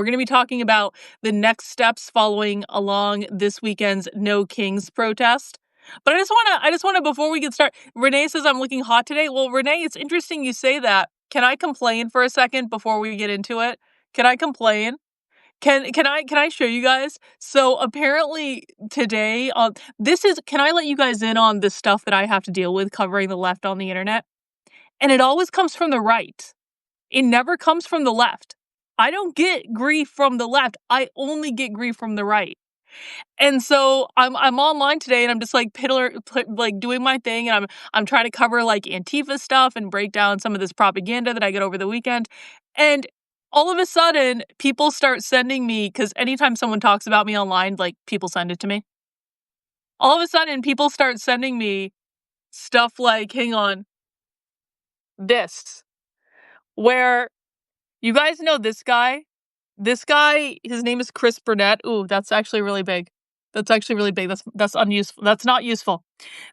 we're going to be talking about the next steps following along this weekend's No Kings protest. But I just want to, before we get started, Renee says I'm looking hot today. Well, Renee, it's interesting you say that. Can I complain for a second before we get into it? Can I complain? Can I show you guys? So apparently today, can I let you guys in on the stuff that I have to deal with covering the left on the internet? And it always comes from the right. It never comes from the left. I don't get grief from the left. I only get grief from the right. And so I'm online today and I'm just like doing my thing, and I'm trying to cover like Antifa stuff and break down some of this propaganda that I get over the weekend. And all of a sudden, people start sending me, because anytime someone talks about me online, like, people send it to me. All of a sudden, people start sending me stuff like, hang on, this, where you guys know this guy. This guy, his name is Chris Burnett. Ooh, that's actually really big. That's actually really big. That's unuseful. That's not useful.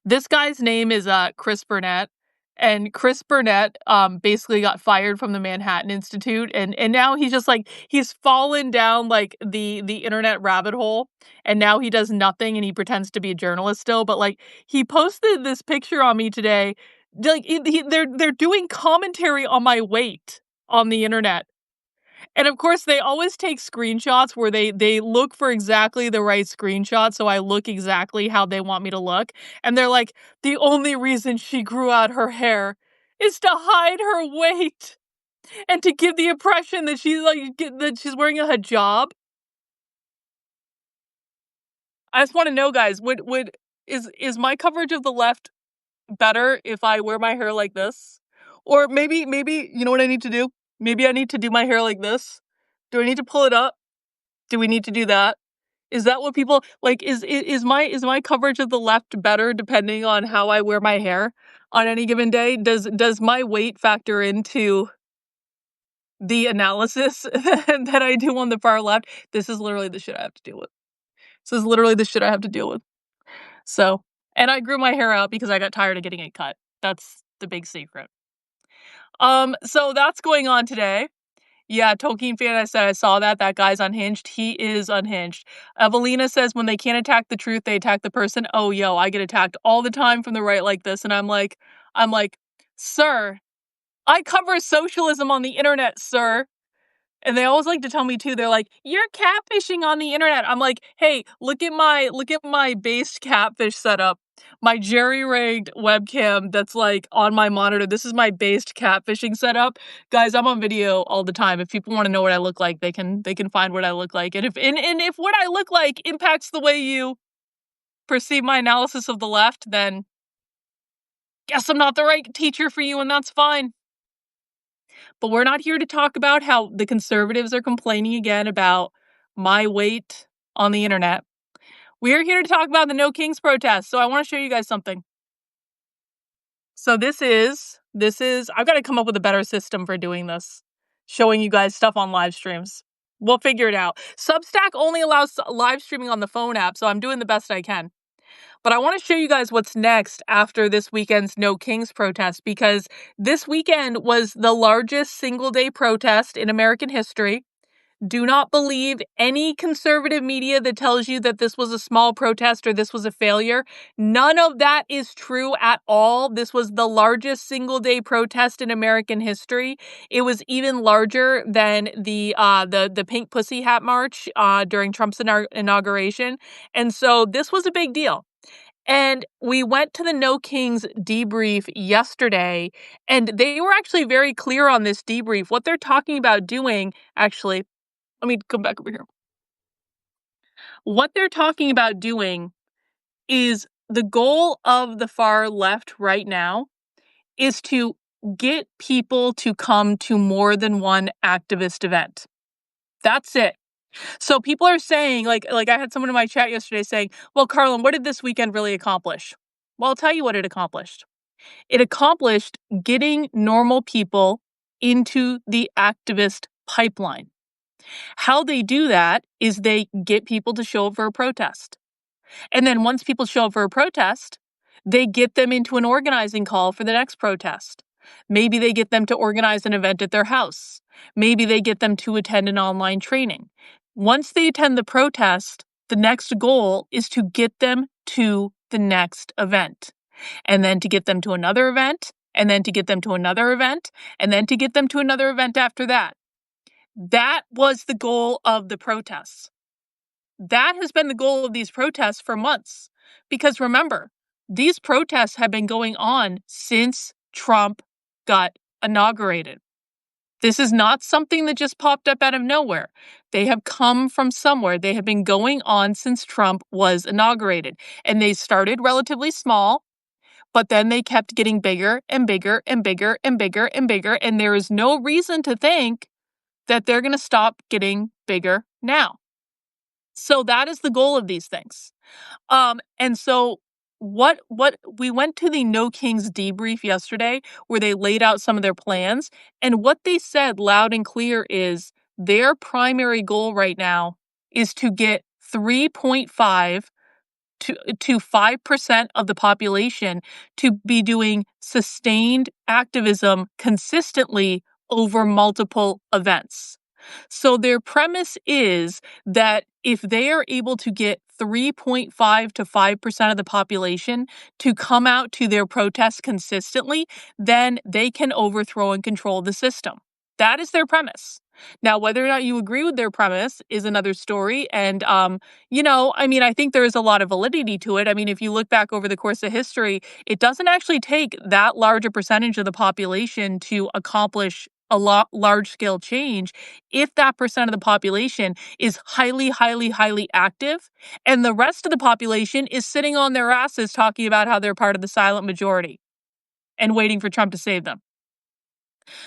This guy's name is Chris Burnett, and Chris Burnett basically got fired from the Manhattan Institute, and now he's just like, he's fallen down like the internet rabbit hole, and now he does nothing and he pretends to be a journalist still. But like, he posted this picture on me today. Like, they're doing commentary on my weight on the internet. And of course, they always take screenshots where they look for exactly the right screenshot, so I look exactly how they want me to look. And they're like, the only reason she grew out her hair is to hide her weight and to give the impression that she's wearing a hijab. I just want to know, guys, is my coverage of the left better if I wear my hair like this? Or maybe you know what I need to do? Maybe I need to do my hair like this. Do I need to pull it up? Do we need to do that? Is that what people like? Is my coverage of the left better depending on how I wear my hair on any given day? Does my weight factor into the analysis that I do on the far left? This is literally the shit I have to deal with. This is literally the shit I have to deal with. So, and I grew my hair out because I got tired of getting it cut. That's the big secret. So that's going on today. Yeah, Tolkien fan, I said I saw that. That guy's unhinged. He is unhinged. Evelina says when they can't attack the truth, they attack the person. Oh, yo, I get attacked all the time from the right like this. And I'm like, sir, I cover socialism on the internet, sir. And they always like to tell me too, they're like, you're catfishing on the internet. I'm like, hey, look at my base catfish setup. My jerry-rigged webcam that's like on my monitor. This is my based catfishing setup. Guys, I'm on video all the time. If people want to know what I look like, they can find what I look like. And if what I look like impacts the way you perceive my analysis of the left, then guess I'm not the right teacher for you, and that's fine. But we're not here to talk about how the conservatives are complaining again about my weight on the internet. We're here to talk about the No Kings protest. So I want to show you guys something. So this is, I've got to come up with a better system for doing this. Showing you guys stuff on live streams. We'll figure it out. Substack only allows live streaming on the phone app, so I'm doing the best I can. But I want to show you guys what's next after this weekend's No Kings protest, because this weekend was the largest single-day protest in American history. Do not believe any conservative media that tells you that this was a small protest or this was a failure. None of that is true at all. This was the largest single-day protest in American history. It was even larger than the Pink Pussy Hat March during Trump's inauguration. And so this was a big deal. And we went to the No Kings debrief yesterday, and they were actually very clear on this debrief. What they're talking about doing, actually, let me come back over here. What they're talking about doing is the goal of the far left right now is to get people to come to more than one activist event. That's it. So people are saying, like I had someone in my chat yesterday saying, well, Karlyn, what did this weekend really accomplish? Well, I'll tell you what it accomplished. It accomplished getting normal people into the activist pipeline. How they do that is they get people to show up for a protest. And then once people show up for a protest, they get them into an organizing call for the next protest. Maybe they get them to organize an event at their house. Maybe they get them to attend an online training. Once they attend the protest, the next goal is to get them to the next event, and then to get them to another event, and then to get them to another event, and then to get them to another event after that. That was the goal of the protests. That has been the goal of these protests for months. Because remember, these protests have been going on since Trump got inaugurated. This is not something that just popped up out of nowhere. They have come from somewhere. They have been going on since Trump was inaugurated. And they started relatively small, but then they kept getting bigger and bigger and bigger and bigger and bigger. And there is no reason to think that they're going to stop getting bigger now. So that is the goal of these things. And so what we went to the No Kings debrief yesterday where they laid out some of their plans, and what they said loud and clear is their primary goal right now is to get 3.5 to 5% of the population to be doing sustained activism consistently over multiple events. So their premise is that if they are able to get 3.5 to 5% of the population to come out to their protests consistently, then they can overthrow and control the system. That is their premise. Now, whether or not you agree with their premise is another story. And, I think there is a lot of validity to it. I mean, if you look back over the course of history, it doesn't actually take that large a percentage of the population to accomplish a large scale change if that percent of the population is highly, highly, highly active, and the rest of the population is sitting on their asses talking about how they're part of the silent majority and waiting for Trump to save them.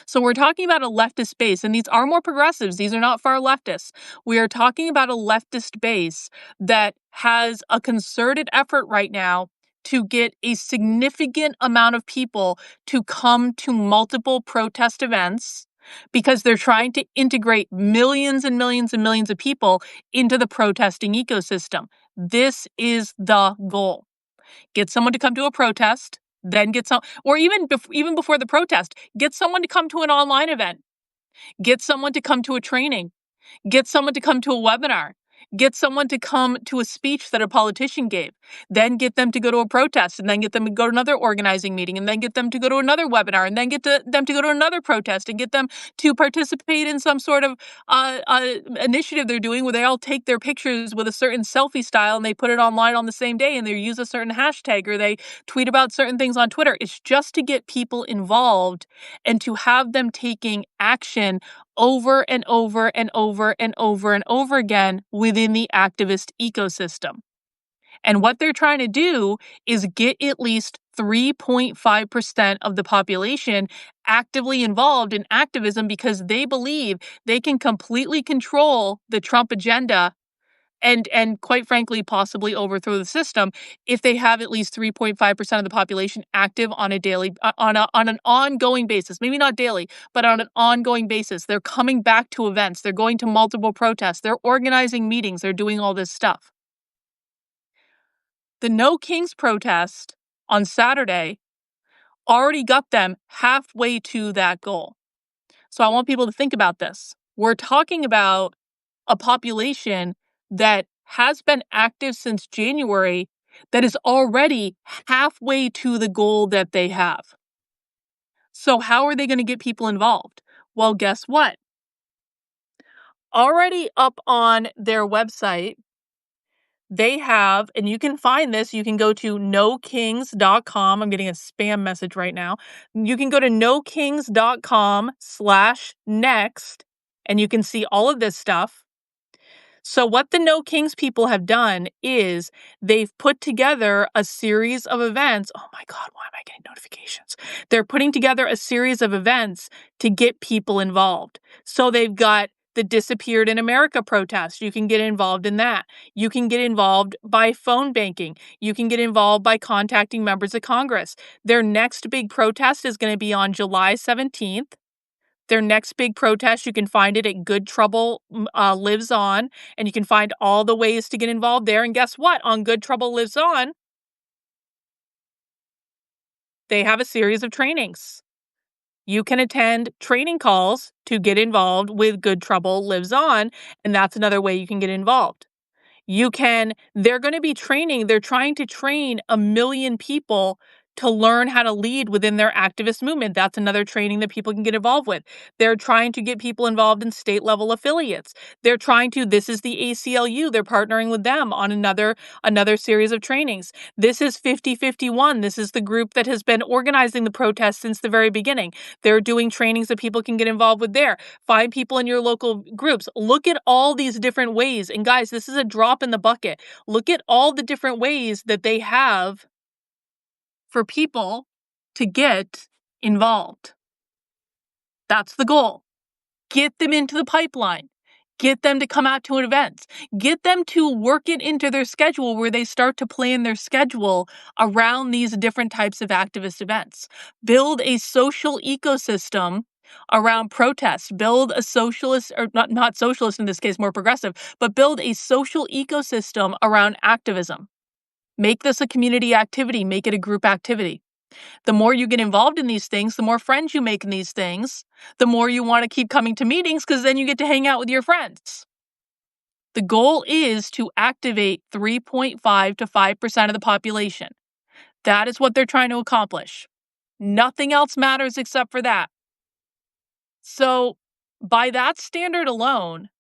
So we're talking about a leftist base, and these are more progressives. These are not far leftists. We are talking about a leftist base that has a concerted effort right now to get a significant amount of people to come to multiple protest events because they're trying to integrate millions and millions and millions of people into the protesting ecosystem. This is the goal. Get someone to come to a protest, then get some, or even before the protest, get someone to come to an online event, get someone to come to a training, get someone to come to a webinar, get someone to come to a speech that a politician gave, then get them to go to a protest, and then get them to go to another organizing meeting, and then get them to go to another webinar, and then get them to go to another protest, and get them to participate in some sort of initiative they're doing where they all take their pictures with a certain selfie style and they put it online on the same day, and they use a certain hashtag or they tweet about certain things on Twitter. It's just to get people involved and to have them taking action over and over and over and over and over again within the activist ecosystem. And what they're trying to do is get at least 3.5% of the population actively involved in activism because they believe they can completely control the Trump agenda and quite frankly, possibly overthrow the system if they have at least 3.5% of the population active on a daily, on an ongoing basis. Maybe not daily, but on an ongoing basis. They're coming back to events. They're going to multiple protests. They're organizing meetings. They're doing all this stuff. The No Kings protest on Saturday already got them halfway to that goal. So I want people to think about this. We're talking about a population that has been active since January that is already halfway to the goal that they have. So how are they going to get people involved? Well, guess what? Already up on their website, they have, and you can find this, you can go to nokings.com. I'm getting a spam message right now. You can go to nokings.com/next, and you can see all of this stuff. So what the No Kings people have done is they've put together a series of events. Oh my God, why am I getting notifications? They're putting together a series of events to get people involved. So they've got the Disappeared in America protest. You can get involved in that. You can get involved by phone banking. You can get involved by contacting members of Congress. Their next big protest is going to be on July 17th. Their next big protest, you can find it at Good Trouble Lives On, and you can find all the ways to get involved there. And guess what? On Good Trouble Lives On, they have a series of trainings. You can attend training calls to get involved with Good Trouble Lives On, and that's another way you can get involved. They're going to be training, they're trying to train 1 million people to learn how to lead within their activist movement. That's another training that people can get involved with. They're trying to get people involved in state level affiliates. This is the ACLU. They're partnering with them on another series of trainings. This is 5051. This is the group that has been organizing the protests since the very beginning. They're doing trainings that people can get involved with there. Find people in your local groups. Look at all these different ways. And guys, this is a drop in the bucket. Look at all the different ways that they have for people to get involved. That's the goal. Get them into the pipeline. Get them to come out to events. Get them to work it into their schedule where they start to plan their schedule around these different types of activist events. Build a social ecosystem around protests. Build a socialist, or not socialist in this case, more progressive, but build a social ecosystem around activism. Make this a community activity. Make it a group activity. The more you get involved in these things, the more friends you make in these things, the more you want to keep coming to meetings because then you get to hang out with your friends. The goal is to activate 3.5 to 5% of the population. That is what they're trying to accomplish. Nothing else matters except for that. So, by that standard alone,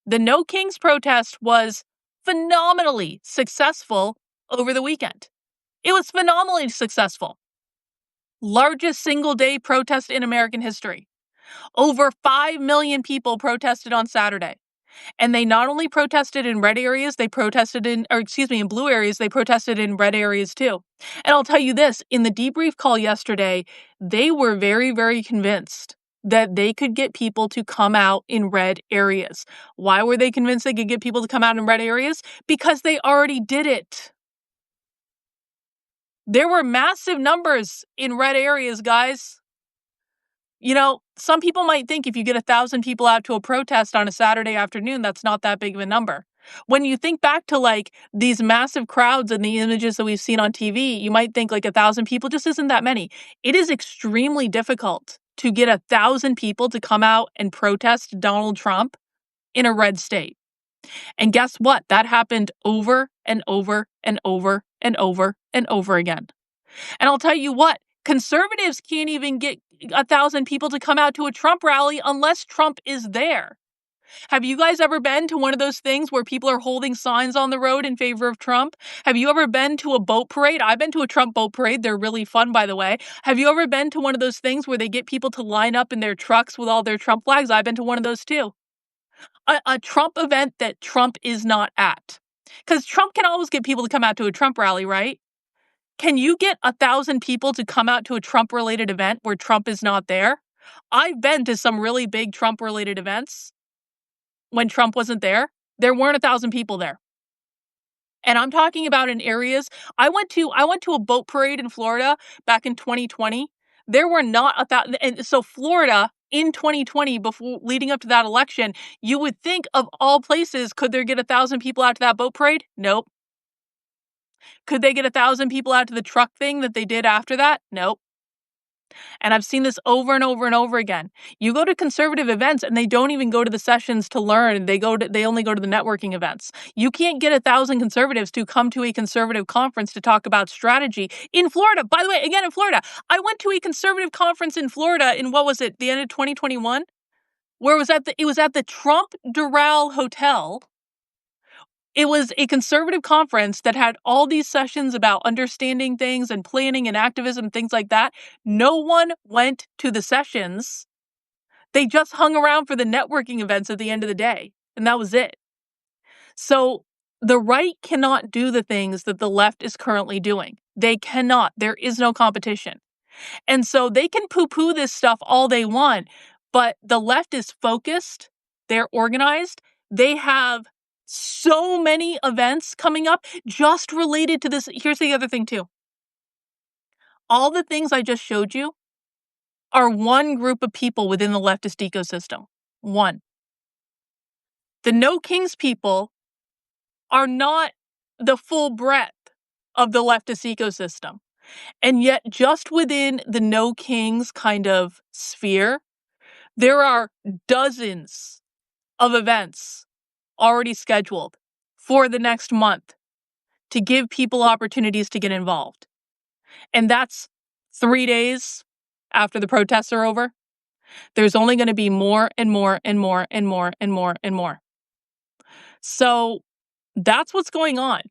the No Kings protest was phenomenally successful over the weekend. It was phenomenally successful. Largest single-day protest in American history. Over 5 million people protested on Saturday. And they not only protested in red areas, in blue areas, they protested in red areas too. And I'll tell you this, in the debrief call yesterday, they were very, very convinced that they could get people to come out in red areas. Why were they convinced they could get people to come out in red areas? Because they already did it. There were massive numbers in red areas, guys. You know, some people might think if you get 1,000 people out to a protest on a Saturday afternoon, that's not that big of a number. When you think back to like these massive crowds and the images that we've seen on TV, you might think like 1,000 people just isn't that many. It is extremely difficult to get 1,000 people to come out and protest Donald Trump in a red state. And guess what? That happened over and over and over and over and over again. And I'll tell you what, conservatives can't even get 1,000 people to come out to a Trump rally unless Trump is there. Have you guys ever been to one of those things where people are holding signs on the road in favor of Trump? Have you ever been to a boat parade? I've been to a Trump boat parade. They're really fun, by the way. Have you ever been to one of those things where they get people to line up in their trucks with all their Trump flags? I've been to one of those too. A Trump event that Trump is not at. Because Trump can always get people to come out to a Trump rally, right? Can you get 1,000 people to come out to a Trump-related event where Trump is not there? I've been to some really big Trump-related events when Trump wasn't there. There weren't 1,000 people there. And I'm talking about in areas. I went to a boat parade in Florida back in 2020. There were not 1,000. And so Florida in 2020, before leading up to that election, you would think of all places, could there get 1,000 people out to that boat parade? Nope. Could they get 1,000 people out to the truck thing that they did after that? Nope. And I've seen this over and over and over again. You go to conservative events and they don't even go to the sessions to learn. They only go to the networking events. You can't get 1,000 conservatives to come to a conservative conference to talk about strategy in Florida. By the way, again, in Florida, I went to a conservative conference in Florida in the end of 2021, where it was at the Trump Doral Hotel. It was a conservative conference that had all these sessions about understanding things and planning and activism, things like that. No one went to the sessions. They just hung around for the networking events at the end of the day, and that was it. So the right cannot do the things that the left is currently doing. They cannot. There is no competition. And so they can poo-poo this stuff all they want, but the left is focused. They're organized. They have so many events coming up just related to this. Here's the other thing too. All the things I just showed you are one group of people within the leftist ecosystem. One. The No Kings people are not the full breadth of the leftist ecosystem. And yet, just within the No Kings kind of sphere, there are dozens of events already scheduled for the next month to give people opportunities to get involved. And that's 3 days after the protests are over. There's only going to be more and more and more and more and more and more. So that's what's going on.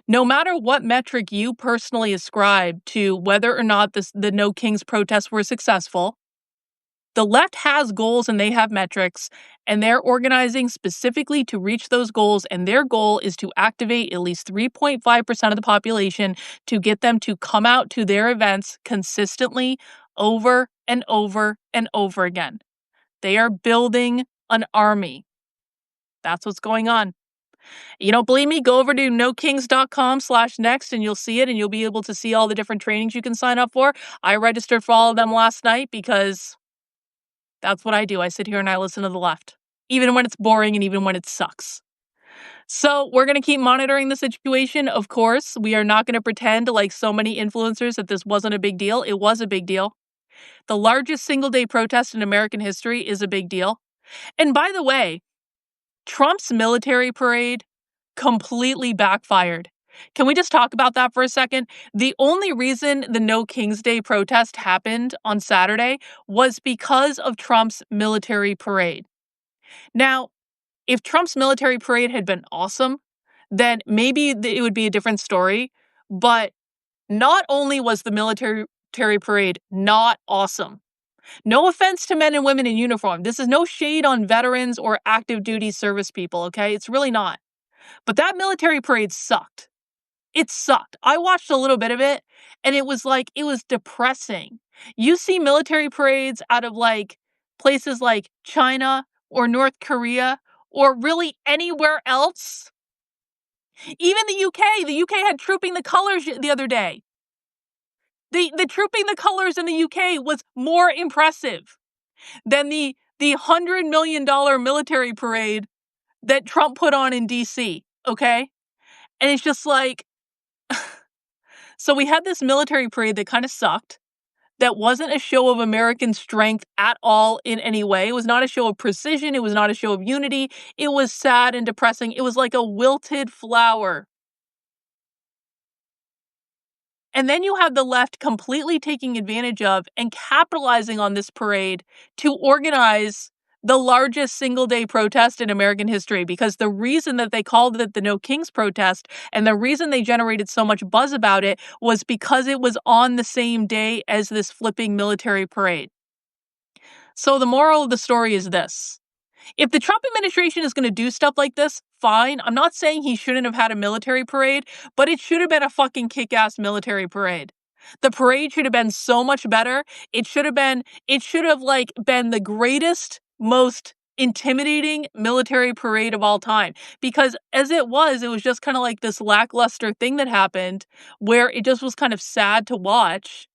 No matter what metric you personally ascribe to whether or not the No Kings protests were successful, the left has goals and they have metrics, and they're organizing specifically to reach those goals. And their goal is to activate at least 3.5% of the population to get them to come out to their events consistently over and over and over again. They are building an army. That's what's going on. You don't believe me? Go over to nokings.com/next and you'll see it, and you'll be able to see all the different trainings you can sign up for. I registered for all of them last night because that's what I do. I sit here and I listen to the left, even when it's boring and even when it sucks. So we're going to keep monitoring the situation. Of course, we are not going to pretend like so many influencers that this wasn't a big deal. It was a big deal. The largest single-day protest in American history is a big deal. And by the way, Trump's military parade completely backfired. Can we just talk about that for a second? The only reason the No Kings Day protest happened on Saturday was because of Trump's military parade. Now, if Trump's military parade had been awesome, then maybe it would be a different story. But not only was the military parade not awesome, no offense to men and women in uniform. This is no shade on veterans or active duty service people, okay? It's really not. But that military parade sucked. It sucked. I watched a little bit of it, and it was depressing. You see military parades out of places like China or North Korea or really anywhere else. Even the UK. The UK had Trooping the Colors the other day. The Trooping the Colors in the UK was more impressive than the $100 million military parade that Trump put on in DC, okay? And it's just like, so we had this military parade that kind of sucked, that wasn't a show of American strength at all in any way. It was not a show of precision. It was not a show of unity. It was sad and depressing. It was like a wilted flower. And then you have the left completely taking advantage of and capitalizing on this parade to organize the largest single-day protest in American history, because the reason that they called it the No Kings protest and the reason they generated so much buzz about it was because it was on the same day as this flipping military parade. So the moral of the story is this. If the Trump administration is going to do stuff like this, fine. I'm not saying he shouldn't have had a military parade, but it should have been a fucking kick-ass military parade. The parade should have been so much better. It should have been the greatest, most intimidating military parade of all time. Because as it was just kind of like this lackluster thing that happened where it just was kind of sad to watch.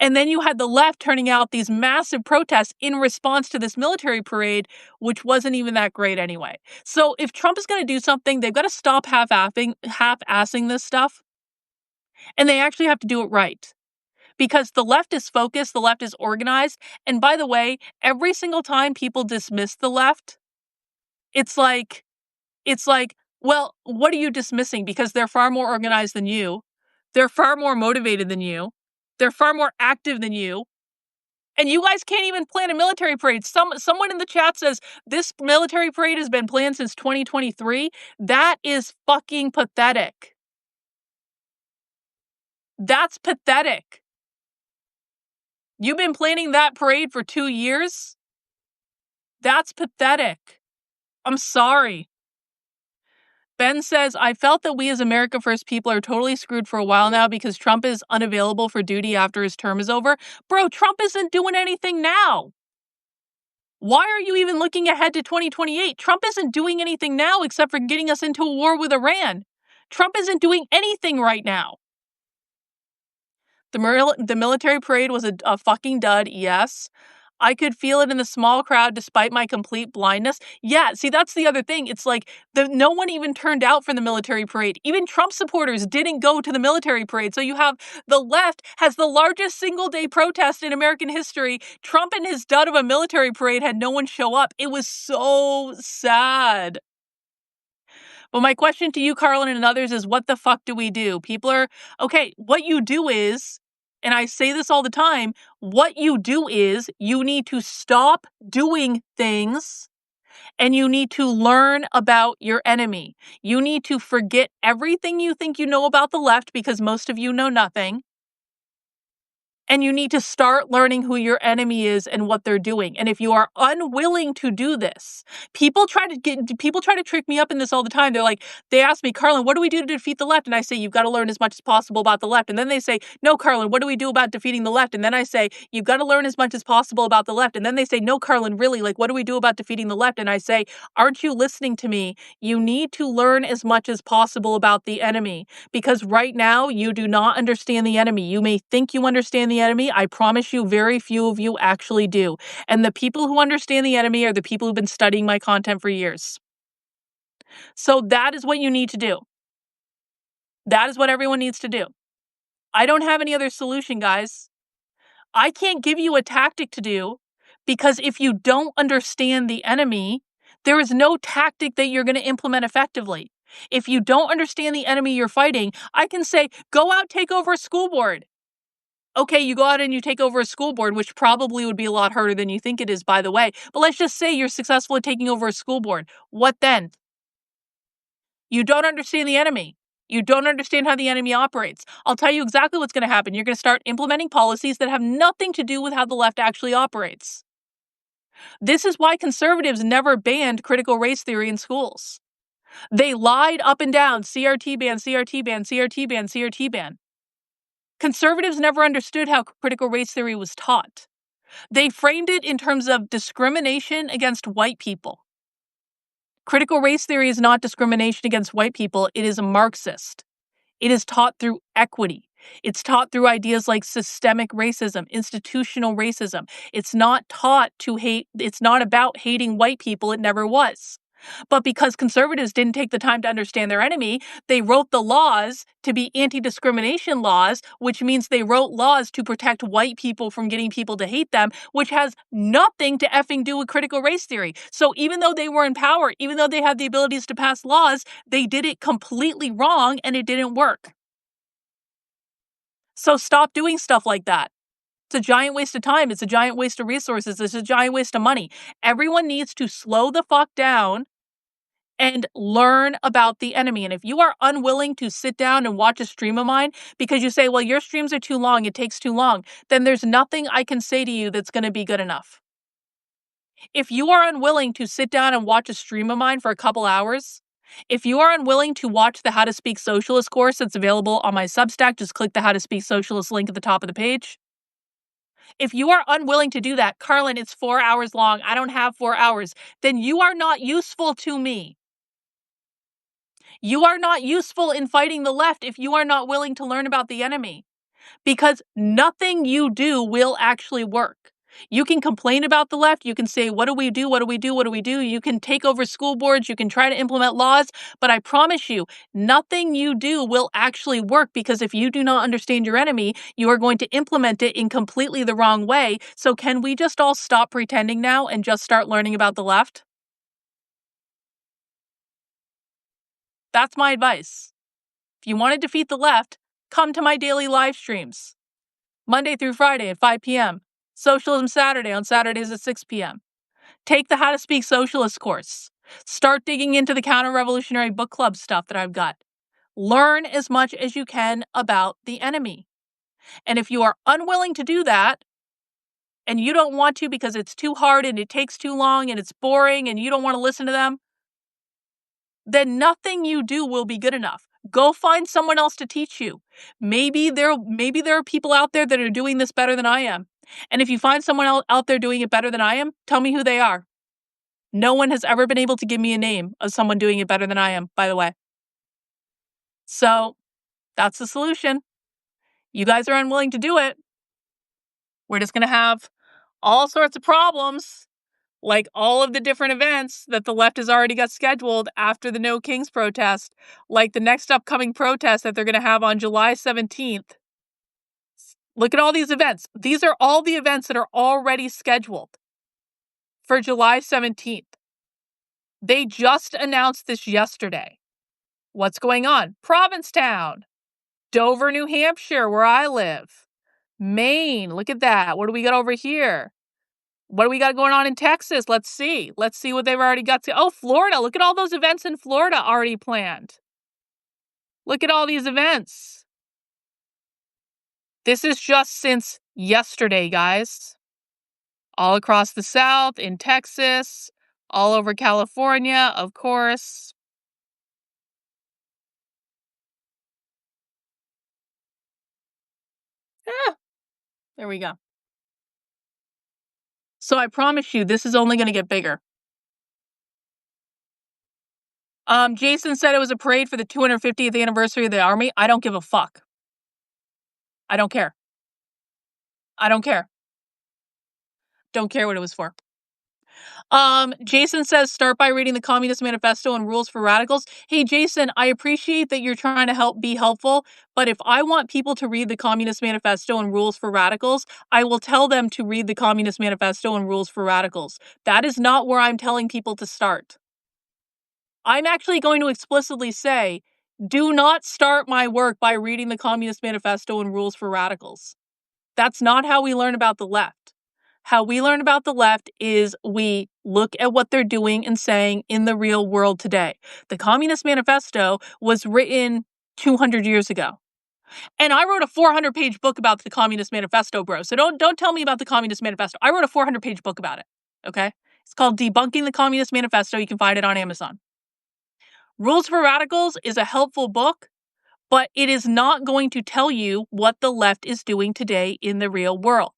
And then you had the left turning out these massive protests in response to this military parade, which wasn't even that great anyway. So if Trump is going to do something, they've got to stop half-assing this stuff. And they actually have to do it right. Because the left is focused, the left is organized. And by the way, every single time people dismiss the left, it's like, well, what are you dismissing? Because they're far more organized than you. They're far more motivated than you. They're far more active than you. And you guys can't even plan a military parade. Someone in the chat says this military parade has been planned since 2023. That is fucking pathetic. That's pathetic. You've been planning that parade for 2 years? That's pathetic. I'm sorry. Ben says, I felt that we as America First people are totally screwed for a while now because Trump is unavailable for duty after his term is over. Bro, Trump isn't doing anything now. Why are you even looking ahead to 2028? Trump isn't doing anything now except for getting us into a war with Iran. Trump isn't doing anything right now. The military parade was a fucking dud, yes. I could feel it in the small crowd despite my complete blindness. Yeah, see, that's the other thing. It's like no one even turned out for the military parade. Even Trump supporters didn't go to the military parade. So you have the left has the largest single day protest in American history. Trump and his dud of a military parade had no one show up. It was so sad. But my question to you, Karlyn, and others is what the fuck do we do? People are, okay, what you do is, and I say this all the time, what you do is you need to stop doing things and you need to learn about your enemy. You need to forget everything you think you know about the left because most of you know nothing. And you need to start learning who your enemy is and what they're doing. And if you are unwilling to do this, people try to trick me up in this all the time. They ask me, Karlyn, what do we do to defeat the left? And I say, you've got to learn as much as possible about the left. And then they say, no, Karlyn, what do we do about defeating the left? And then I say, you've got to learn as much as possible about the left. And then they say, no, Karlyn, really, what do we do about defeating the left? And I say, aren't you listening to me? You need to learn as much as possible about the enemy. Because right now, you do not understand the enemy. You may think you understand the enemy. I promise you, very few of you actually do. And the people who understand the enemy are the people who've been studying my content for years. So that is what you need to do. That is what everyone needs to do. I don't have any other solution, guys. I can't give you a tactic to do because if you don't understand the enemy, there is no tactic that you're going to implement effectively. If you don't understand the enemy you're fighting, I can say, go out, take over a school board. Okay, you go out and you take over a school board, which probably would be a lot harder than you think it is, by the way. But let's just say you're successful at taking over a school board. What then? You don't understand the enemy. You don't understand how the enemy operates. I'll tell you exactly what's going to happen. You're going to start implementing policies that have nothing to do with how the left actually operates. This is why conservatives never banned critical race theory in schools. They lied up and down, CRT ban, CRT ban, CRT ban, CRT ban. Conservatives never understood how critical race theory was taught. They framed it in terms of discrimination against white people. Critical race theory is not discrimination against white people. It is Marxist. It is taught through equity. It's taught through ideas like systemic racism, institutional racism. It's not taught to hate. It's not about hating white people. It never was. But because conservatives didn't take the time to understand their enemy, they wrote the laws to be anti-discrimination laws, which means they wrote laws to protect white people from getting people to hate them, which has nothing to effing do with critical race theory. So even though they were in power, even though they had the abilities to pass laws, they did it completely wrong and it didn't work. So stop doing stuff like that. It's a giant waste of time. It's a giant waste of resources. It's a giant waste of money. Everyone needs to slow the fuck down and learn about the enemy. And if you are unwilling to sit down and watch a stream of mine because you say, well, your streams are too long, it takes too long, then there's nothing I can say to you that's going to be good enough. If you are unwilling to sit down and watch a stream of mine for a couple hours, if you are unwilling to watch the How to Speak Socialist course that's available on my Substack, just click the How to Speak Socialist link at the top of the page. If you are unwilling to do that, Karlyn, it's 4 hours long. I don't have 4 hours. Then you are not useful to me. You are not useful in fighting the left if you are not willing to learn about the enemy, because nothing you do will actually work. You can complain about the left. You can say, what do we do? What do we do? What do we do? You can take over school boards. You can try to implement laws. But I promise you, nothing you do will actually work, because if you do not understand your enemy, you are going to implement it in completely the wrong way. So can we just all stop pretending now and just start learning about the left? That's my advice. If you want to defeat the left, come to my daily live streams. Monday through Friday at 5 p.m. Socialism Saturday on Saturdays at 6 p.m. Take the How to Speak Socialist course. Start digging into the counter-revolutionary book club stuff that I've got. Learn as much as you can about the enemy. And if you are unwilling to do that, and you don't want to because it's too hard and it takes too long and it's boring and you don't want to listen to them, then nothing you do will be good enough. Go find someone else to teach you. Maybe there are people out there that are doing this better than I am. And if you find someone else out there doing it better than I am, tell me who they are. No one has ever been able to give me a name of someone doing it better than I am, by the way. So that's the solution. You guys are unwilling to do it. We're just going to have all sorts of problems, like all of the different events that the left has already got scheduled after the No Kings protest, like the next upcoming protest that they're going to have on July 17th. Look at all these events. These are all the events that are already scheduled for July 17th. They just announced this yesterday. What's going on? Provincetown, Dover, New Hampshire, where I live, Maine. Look at that. What do we got over here? What do we got going on in Texas? Let's see. Let's see what they've already got. Oh, Florida. Look at all those events in Florida already planned. Look at all these events. This is just since yesterday, guys. All across the South, in Texas, all over California, of course. There we go. So I promise you, this is only going to get bigger. Jason said it was a parade for the 250th anniversary of the Army. I don't give a fuck. I don't care. I don't care. Don't care what it was for. Jason says, start by reading the Communist Manifesto and Rules for Radicals. Hey, Jason, I appreciate that you're trying to be helpful, but if I want people to read the Communist Manifesto and Rules for Radicals, I will tell them to read the Communist Manifesto and Rules for Radicals. That is not where I'm telling people to start. I'm actually going to explicitly say, do not start my work by reading the Communist Manifesto and Rules for Radicals. That's not how we learn about the left. How we learn about the left is we look at what they're doing and saying in the real world today. The Communist Manifesto was written 200 years ago. And I wrote a 400-page book about the Communist Manifesto, bro. So don't tell me about the Communist Manifesto. I wrote a 400-page book about it, okay? It's called Debunking the Communist Manifesto. You can find it on Amazon. Rules for Radicals is a helpful book, but it is not going to tell you what the left is doing today in the real world.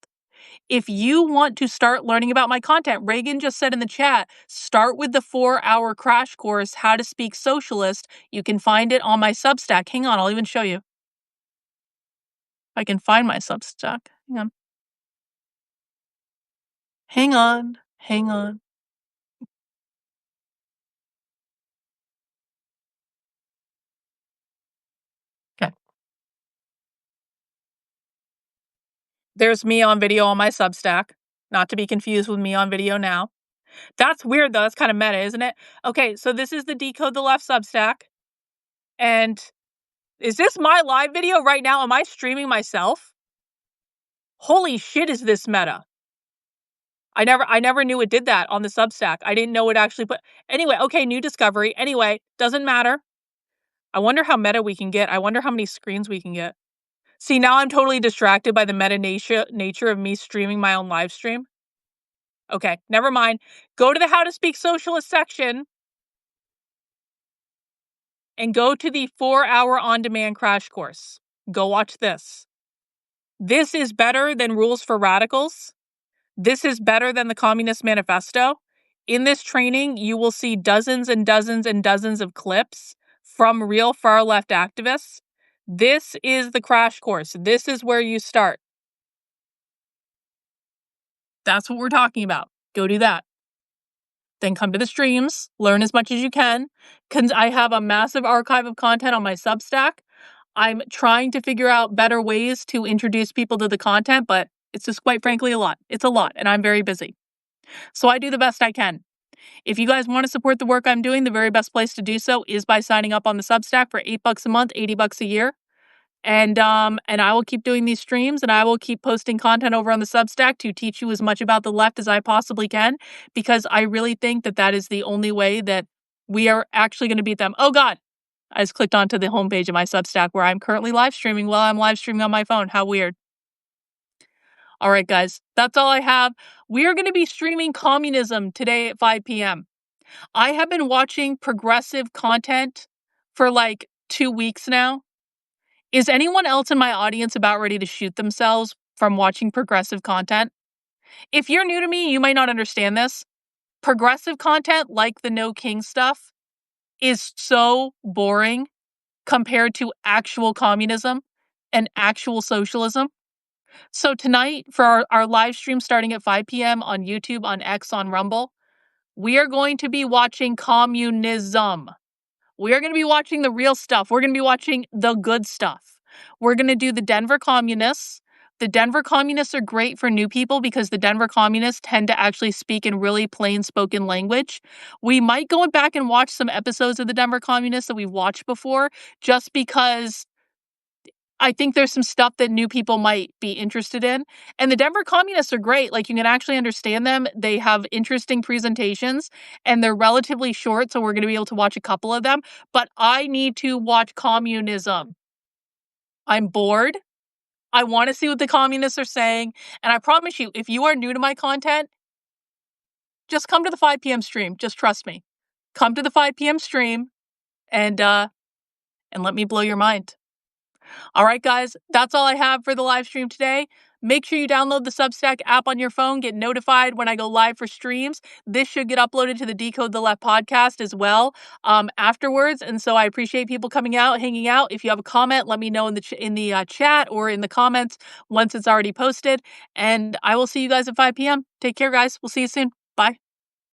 If you want to start learning about my content, Reagan just said in the chat, start with the 4-hour crash course, How to Speak Socialist. You can find it on my Substack. Hang on, I'll even show you. If I can find my Substack. Hang on. Hang on. Hang on. Okay. There's me on video on my Substack, not to be confused with me on video now. That's weird, though. That's kind of meta, isn't it? Okay, so this is the Decode the Left Substack. And is this my live video right now? Am I streaming myself? Holy shit, is this meta? I never knew it did that on the Substack. I didn't know it actually put... Anyway, okay, new discovery. Anyway, doesn't matter. I wonder how meta we can get. I wonder how many screens we can get. See, now I'm totally distracted by the meta nature of me streaming my own live stream. Okay, never mind. Go to the How to Speak Socialist section and go to the 4-hour on-demand crash course. Go watch this. This is better than Rules for Radicals. This is better than the Communist Manifesto. In this training, you will see dozens and dozens and dozens of clips from real far-left activists. This is the crash course. This is where you start. That's what we're talking about. Go do that. Then come to the streams, learn as much as you can. I have a massive archive of content on my Substack. I'm trying to figure out better ways to introduce people to the content, but it's just quite frankly a lot. It's a lot, and I'm very busy. So I do the best I can. If you guys want to support the work I'm doing, the very best place to do so is by signing up on the Substack for $8 a month, $80 a year. And I will keep doing these streams, and I will keep posting content over on the Substack to teach you as much about the left as I possibly can, because I really think that that is the only way that we are actually going to beat them. Oh God, I just clicked onto the homepage of my Substack where I'm currently live streaming while I'm live streaming on my phone. How weird. All right, guys, that's all I have. We are going to be streaming communism today at 5 p.m. I have been watching progressive content for like 2 weeks now. Is anyone else in my audience about ready to shoot themselves from watching progressive content? If you're new to me, you might not understand this. Progressive content, like the No King stuff, is so boring compared to actual communism and actual socialism. So tonight for our live stream starting at 5 p.m. on YouTube, on X, on Rumble, we are going to be watching communism. We are going to be watching the real stuff. We're going to be watching the good stuff. We're going to do the Denver Communists. The Denver Communists are great for new people because the Denver Communists tend to actually speak in really plain spoken language. We might go back and watch some episodes of the Denver Communists that we've watched before just because I think there's some stuff that new people might be interested in. And the Denver Communists are great. Like, you can actually understand them. They have interesting presentations and they're relatively short. So we're going to be able to watch a couple of them. But I need to watch communism. I'm bored. I want to see what the communists are saying. And I promise you, if you are new to my content, just come to the 5 p.m. stream. Just trust me. Come to the 5 p.m. stream and let me blow your mind. All right, guys, that's all I have for the live stream today. Make sure you download the Substack app on your phone, get notified when I go live for streams. This should get uploaded to the Decode the Left podcast as well afterwards. And so I appreciate people coming out, hanging out. If you have a comment, let me know in the chat or in the comments once it's already posted. And I will see you guys at 5 p.m. Take care, guys. We'll see you soon. Bye.